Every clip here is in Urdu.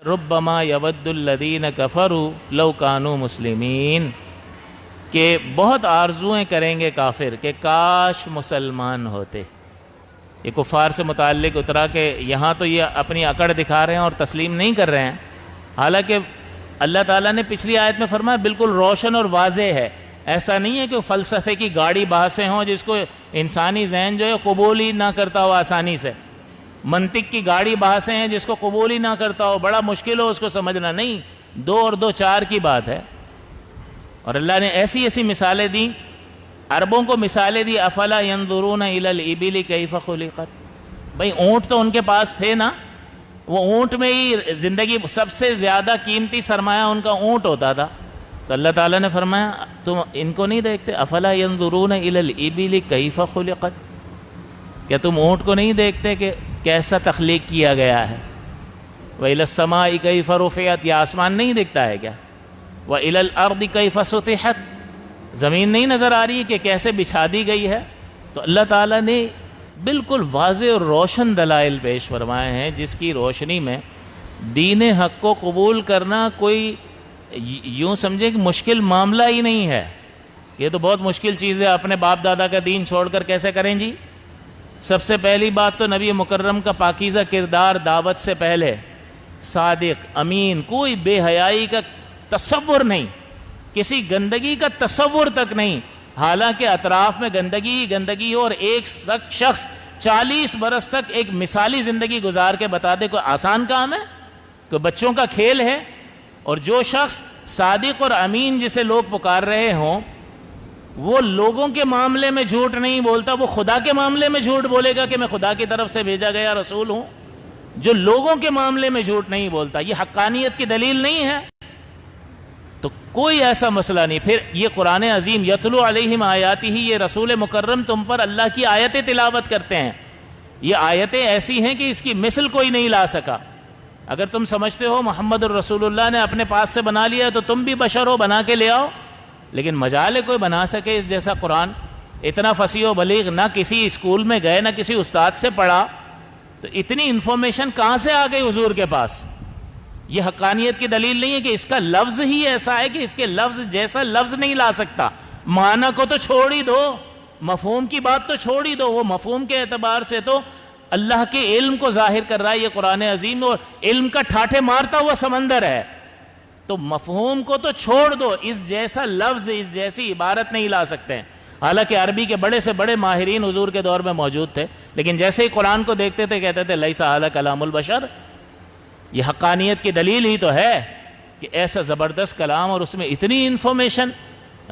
ربما یود الذین کفروا لو کانوا مسلمین، کہ بہت آرزویں کریں گے کافر کہ کاش مسلمان ہوتے۔ یہ کفار سے متعلق اترا کہ یہاں تو یہ اپنی اکڑ دکھا رہے ہیں اور تسلیم نہیں کر رہے ہیں، حالانکہ اللہ تعالیٰ نے پچھلی آیت میں فرمایا بالکل روشن اور واضح ہے۔ ایسا نہیں ہے کہ فلسفے کی گاڑی بحثیں ہوں جس کو انسانی ذہن جو ہے قبول ہی نہ کرتا ہو آسانی سے، منطق کی گاڑی بحثیں ہیں جس کو قبول ہی نہ کرتا ہو، بڑا مشکل ہو اس کو سمجھنا، نہیں، 2 اور 2 4 کی بات ہے۔ اور اللہ نے ایسی ایسی مثالیں دیں، عربوں کو مثالیں دی، افلا ينظرون الى الابل کیف خلقت، بھئی اونٹ تو ان کے پاس تھے نا، وہ اونٹ میں ہی زندگی سب سے زیادہ قیمتی سرمایہ ان کا اونٹ ہوتا تھا، تو اللہ تعالیٰ نے فرمایا تم ان کو نہیں دیکھتے، افلا ينظرون الى الابل کیف خلقت، کیا تم اونٹ کو نہیں دیکھتے کہ کیسا تخلیق کیا گیا ہے؟ وإلى السماء کیف رفعت، یہ آسمان نہیں دکھتا ہے کیا؟ وإلى الأرض کیف سطحت، زمین نہیں نظر آ رہی ہے کہ کیسے بچھا دی گئی ہے؟ تو اللہ تعالیٰ نے بالکل واضح اور روشن دلائل پیش فرمائے ہیں جس کی روشنی میں دین حق کو قبول کرنا کوئی یوں سمجھے کہ مشکل معاملہ ہی نہیں ہے۔ یہ تو بہت مشکل چیز ہے، اپنے باپ دادا کا دین چھوڑ کر کیسے کریں جی؟ سب سے پہلی بات تو نبی مکرم کا پاکیزہ کردار، دعوت سے پہلے صادق، امین، کوئی بے حیائی کا تصور نہیں، کسی گندگی کا تصور تک نہیں، حالانکہ اطراف میں گندگی ہو اور ایک شخص 40 برس تک ایک مثالی زندگی گزار کے بتا دے، کوئی آسان کام ہے؟ کوئی بچوں کا کھیل ہے؟ اور جو شخص صادق اور امین جسے لوگ پکار رہے ہوں، وہ لوگوں کے معاملے میں جھوٹ نہیں بولتا، وہ خدا کے معاملے میں جھوٹ بولے گا کہ میں خدا کی طرف سے بھیجا گیا رسول ہوں۔ جو لوگوں کے معاملے میں جھوٹ نہیں بولتا، یہ حقانیت کی دلیل نہیں ہے؟ تو کوئی ایسا مسئلہ نہیں۔ پھر یہ قرآن عظیم یتلو علیہم آیاتہ، یہ رسول مکرم تم پر اللہ کی آیتیں تلاوت کرتے ہیں، یہ آیتیں ایسی ہیں کہ اس کی مثل کوئی نہیں لا سکا۔ اگر تم سمجھتے ہو محمد الرسول اللہ نے اپنے پاس سے بنا لیا تو تم بھی بشر ہو، بنا کے لے آؤ، لیکن مجال ہے کوئی بنا سکے اس جیسا قرآن، اتنا فصیح و بلیغ، نہ کسی اسکول میں گئے نہ کسی استاد سے پڑھا، تو اتنی انفارمیشن کہاں سے آ گئی حضور کے پاس؟ یہ حقانیت کی دلیل نہیں ہے کہ اس کا لفظ ہی ایسا ہے کہ اس کے لفظ جیسا لفظ نہیں لا سکتا۔ معنی کو تو چھوڑ ہی دو، مفہوم کی بات تو چھوڑ ہی دو، وہ مفہوم کے اعتبار سے تو اللہ کے علم کو ظاہر کر رہا ہے یہ قرآن عظیم، اور علم کا ٹھاٹھے مارتا ہوا سمندر ہے، تو مفہوم کو تو چھوڑ دو، اس جیسا لفظ، اس جیسی عبارت نہیں لا سکتے ہیں۔ حالانکہ عربی کے بڑے سے بڑے ماہرین حضور کے دور میں موجود تھے، لیکن جیسے ہی قرآن کو دیکھتے تھے کہتے تھے لیس ھذا کلام البشر، یہ حقانیت کی دلیل ہی تو ہے کہ ایسا زبردست کلام اور اس میں اتنی انفارمیشن،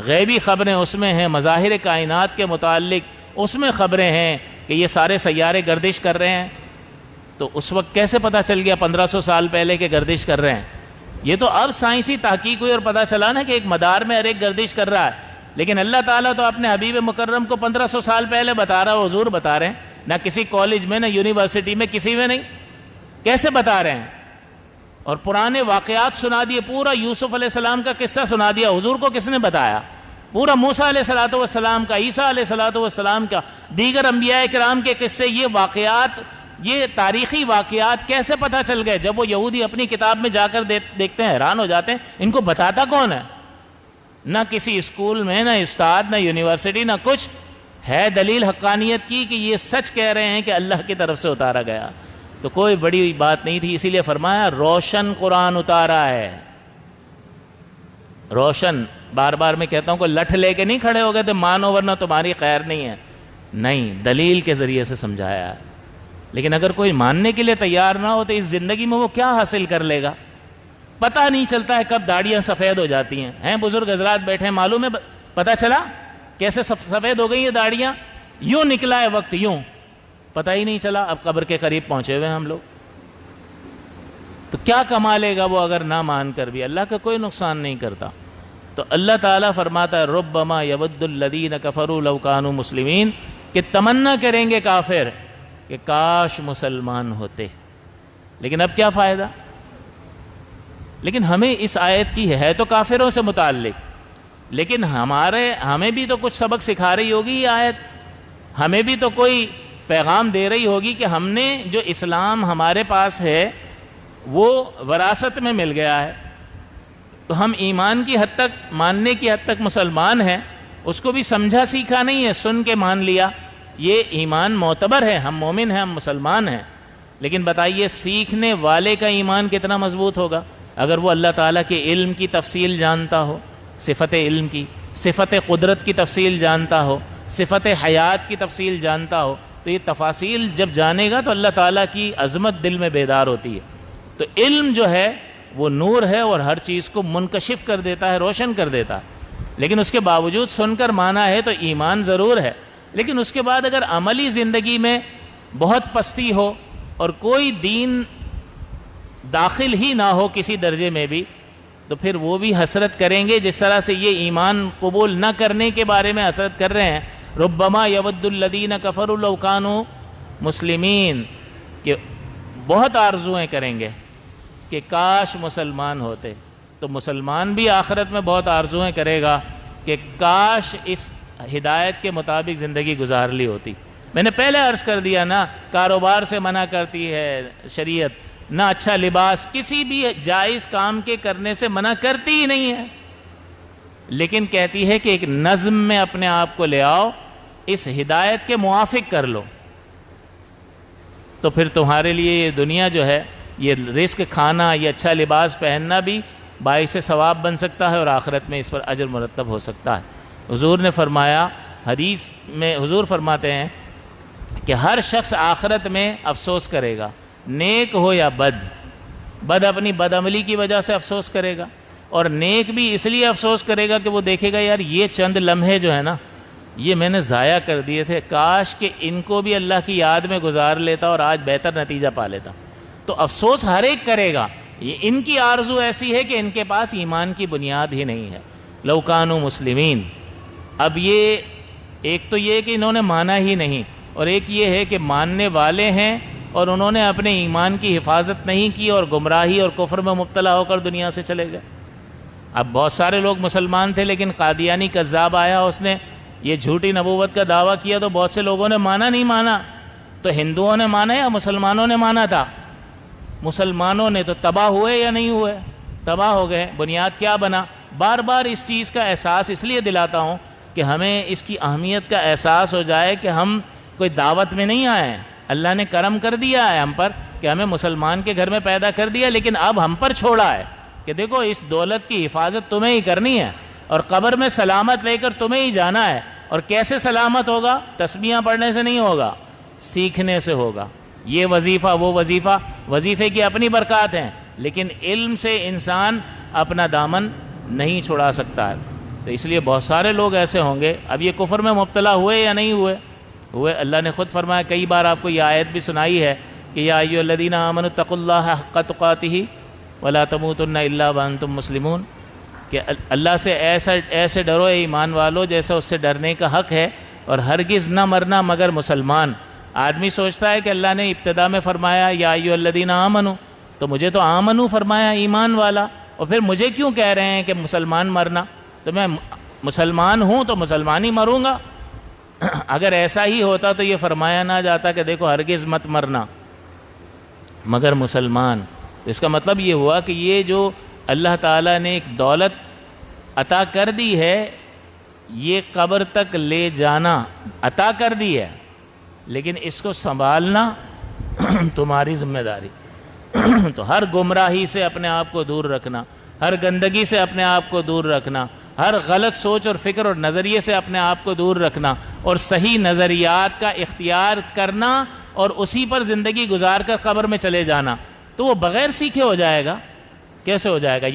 غیبی خبریں اس میں ہیں، مظاہر کائنات کے متعلق اس میں خبریں ہیں کہ یہ سارے سیارے گردش کر رہے ہیں، تو اس وقت کیسے پتہ چل گیا 1500 سال پہلے کہ گردش کر رہے ہیں؟ یہ تو اب سائنسی تحقیق ہوئی اور پتہ چلا نا کہ ایک مدار میں ہر ایک گردش کر رہا ہے، لیکن اللہ تعالیٰ تو اپنے حبیب مکرم کو 1500 سال پہلے بتا رہا ہے، حضور بتا رہے ہیں، نہ کسی کالج میں نہ یونیورسٹی میں کسی میں نہیں، کیسے بتا رہے ہیں؟ اور پرانے واقعات سنا دیے، پورا یوسف علیہ السلام کا قصہ سنا دیا، حضور کو کس نے بتایا؟ پورا موسیٰ علیہ السلام کا، عیسیٰ علیہ السلام کا، دیگر انبیاء کرام کے قصے، یہ واقعات، یہ تاریخی واقعات کیسے پتہ چل گئے؟ جب وہ یہودی اپنی کتاب میں جا کر دیکھتے ہیں حیران ہو جاتے ہیں، ان کو بتاتا کون ہے؟ نہ کسی اسکول میں، نہ استاد، نہ یونیورسٹی، نہ کچھ ہے دلیل حقانیت کی کہ یہ سچ کہہ رہے ہیں کہ اللہ کی طرف سے اتارا گیا، تو کوئی بڑی بات نہیں تھی، اسی لیے فرمایا روشن قرآن اتارا ہے، روشن۔ بار بار میں کہتا ہوں کہ لٹھ لے کے نہیں کھڑے ہو گئے تو مانو ورنہ تمہاری خیر نہیں ہے، نہیں، دلیل کے ذریعے سے سمجھایا ہے۔ لیکن اگر کوئی ماننے کے لیے تیار نہ ہو تو اس زندگی میں وہ کیا حاصل کر لے گا؟ پتہ نہیں چلتا ہے کب داڑیاں سفید ہو جاتی ہیں، بزرگ حضرات بیٹھے ہیں، معلوم ہے پتہ چلا کیسے سفید ہو گئی یہ داڑیاں؟ یوں نکلا ہے وقت، یوں پتہ ہی نہیں چلا، اب قبر کے قریب پہنچے ہوئے ہیں ہم لوگ۔ تو کیا کما لے گا وہ اگر نہ مان کر بھی؟ اللہ کا کوئی نقصان نہیں کرتا۔ تو اللہ تعالیٰ فرماتا ہے ربما یود الذین کفروا لو کانوا مسلمین، کہ تمنا کریں گے کافر کہ کاش مسلمان ہوتے، لیکن اب کیا فائدہ؟ لیکن ہمیں اس آیت کی ہے تو کافروں سے متعلق، لیکن ہمیں بھی تو کچھ سبق سکھا رہی ہوگی یہ آیت، ہمیں بھی تو کوئی پیغام دے رہی ہوگی کہ ہم نے جو اسلام ہمارے پاس ہے وہ وراثت میں مل گیا ہے، تو ہم ایمان کی حد تک، ماننے کی حد تک مسلمان ہیں، اس کو بھی سمجھا سیکھا نہیں ہے، سن کے مان لیا، یہ ایمان معتبر ہے، ہم مومن ہیں، ہم مسلمان ہیں۔ لیکن بتائیے سیکھنے والے کا ایمان کتنا مضبوط ہوگا اگر وہ اللہ تعالیٰ کے علم کی تفصیل جانتا ہو، صفت علم کی، صفت قدرت کی تفصیل جانتا ہو، صفت حیات کی تفصیل جانتا ہو، تو یہ تفاصیل جب جانے گا تو اللہ تعالیٰ کی عظمت دل میں بیدار ہوتی ہے۔ تو علم جو ہے وہ نور ہے اور ہر چیز کو منکشف کر دیتا ہے، روشن کر دیتا ہے، لیکن اس کے باوجود سن کر مانا ہے تو ایمان ضرور ہے۔ لیکن اس کے بعد اگر عملی زندگی میں بہت پستی ہو اور کوئی دین داخل ہی نہ ہو کسی درجے میں بھی، تو پھر وہ بھی حسرت کریں گے جس طرح سے یہ ایمان قبول نہ کرنے کے بارے میں حسرت کر رہے ہیں۔ ربما یود الذین کفروا لو کانوا مسلمین، کہ بہت آرزویں کریں گے کہ کاش مسلمان ہوتے۔ تو مسلمان بھی آخرت میں بہت آرزویں کرے گا کہ کاش اس ہدایت کے مطابق زندگی گزار لی ہوتی۔ میں نے پہلے عرض کر دیا نا، کاروبار سے منع کرتی ہے شریعت، نہ اچھا لباس، کسی بھی جائز کام کے کرنے سے منع کرتی ہی نہیں ہے، لیکن کہتی ہے کہ ایک نظم میں اپنے آپ کو لے آؤ، اس ہدایت کے موافق کر لو، تو پھر تمہارے لیے یہ دنیا جو ہے، یہ رزق کھانا، یہ اچھا لباس پہننا بھی باعث ثواب بن سکتا ہے اور آخرت میں اس پر اجر مرتب ہو سکتا ہے۔ حضور نے فرمایا، حدیث میں حضور فرماتے ہیں کہ ہر شخص آخرت میں افسوس کرے گا، نیک ہو یا بد اپنی بدعملی کی وجہ سے افسوس کرے گا، اور نیک بھی اس لیے افسوس کرے گا کہ وہ دیکھے گا یار یہ چند لمحے جو ہے نا، یہ میں نے ضائع کر دیے تھے، کاش کہ ان کو بھی اللہ کی یاد میں گزار لیتا اور آج بہتر نتیجہ پا لیتا۔ تو افسوس ہر ایک کرے گا، یہ ان کی آرزو ایسی ہے کہ ان کے پاس ایمان کی بنیاد ہی نہیں ہے۔ لو کانوا مسلمین، اب یہ ایک تو یہ کہ انہوں نے مانا ہی نہیں، اور ایک یہ ہے کہ ماننے والے ہیں اور انہوں نے اپنے ایمان کی حفاظت نہیں کی اور گمراہی اور کفر میں مبتلا ہو کر دنیا سے چلے گئے۔ اب بہت سارے لوگ مسلمان تھے، لیکن قادیانی کذاب آیا، اس نے یہ جھوٹی نبوت کا دعویٰ کیا، تو بہت سے لوگوں نے مانا نہیں مانا۔ تو ہندوؤں نے مانا یا مسلمانوں نے مانا تھا؟ مسلمانوں نے، تو تباہ ہوئے یا نہیں ہوئے؟ تباہ ہو گئے۔ بنیاد کیا بنا؟ بار بار اس چیز کا احساس اس لیے دلاتا ہوں کہ ہمیں اس کی اہمیت کا احساس ہو جائے کہ ہم کوئی دعوت میں نہیں آئے ہیں، اللہ نے کرم کر دیا ہے ہم پر کہ ہمیں مسلمان کے گھر میں پیدا کر دیا، لیکن اب ہم پر چھوڑا ہے کہ دیکھو اس دولت کی حفاظت تمہیں ہی کرنی ہے، اور قبر میں سلامت لے کر تمہیں ہی جانا ہے۔ اور کیسے سلامت ہوگا؟ تسبیحاں پڑھنے سے نہیں ہوگا، سیکھنے سے ہوگا۔ یہ وظیفہ وہ وظیفہ، وظیفے کی اپنی برکات ہیں، لیکن علم سے انسان اپنا دامن نہیں چھڑا سکتا ہے۔ تو اس لیے بہت سارے لوگ ایسے ہوں گے، اب یہ کفر میں مبتلا ہوئے یا نہیں ہوئے؟ ہوئے۔ اللہ نے خود فرمایا، کئی بار آپ کو یہ آیت بھی سنائی ہے کہ یا ایھا الذین آمنوا اتقوا اللہ حق تقاتہ ولا تموتن الا وانتم مسلمون، کہ اللہ سے ایسے ڈرو اے ایمان والو جیسا اس سے ڈرنے کا حق ہے، اور ہرگز نہ مرنا مگر مسلمان۔ آدمی سوچتا ہے کہ اللہ نے ابتدا میں فرمایا یا ایھا الذین آمنوا، تو مجھے تو آمنو فرمایا، ایمان والا، اور پھر مجھے کیوں کہہ رہے ہیں کہ مسلمان مرنا؟ تو میں مسلمان ہوں تو مسلمان ہی مروں گا۔ اگر ایسا ہی ہوتا تو یہ فرمایا نہ جاتا کہ دیکھو ہرگز مت مرنا مگر مسلمان۔ اس کا مطلب یہ ہوا کہ یہ جو اللہ تعالیٰ نے ایک دولت عطا کر دی ہے، یہ قبر تک لے جانا عطا کر دی ہے، لیکن اس کو سنبھالنا تمہاری ذمہ داری۔ تو ہر گمراہی سے اپنے آپ کو دور رکھنا، ہر گندگی سے اپنے آپ کو دور رکھنا، ہر غلط سوچ اور فکر اور نظریے سے اپنے آپ کو دور رکھنا، اور صحیح نظریات کا اختیار کرنا اور اسی پر زندگی گزار کر قبر میں چلے جانا، تو وہ بغیر سیکھے ہو جائے گا؟ کیسے ہو جائے گا؟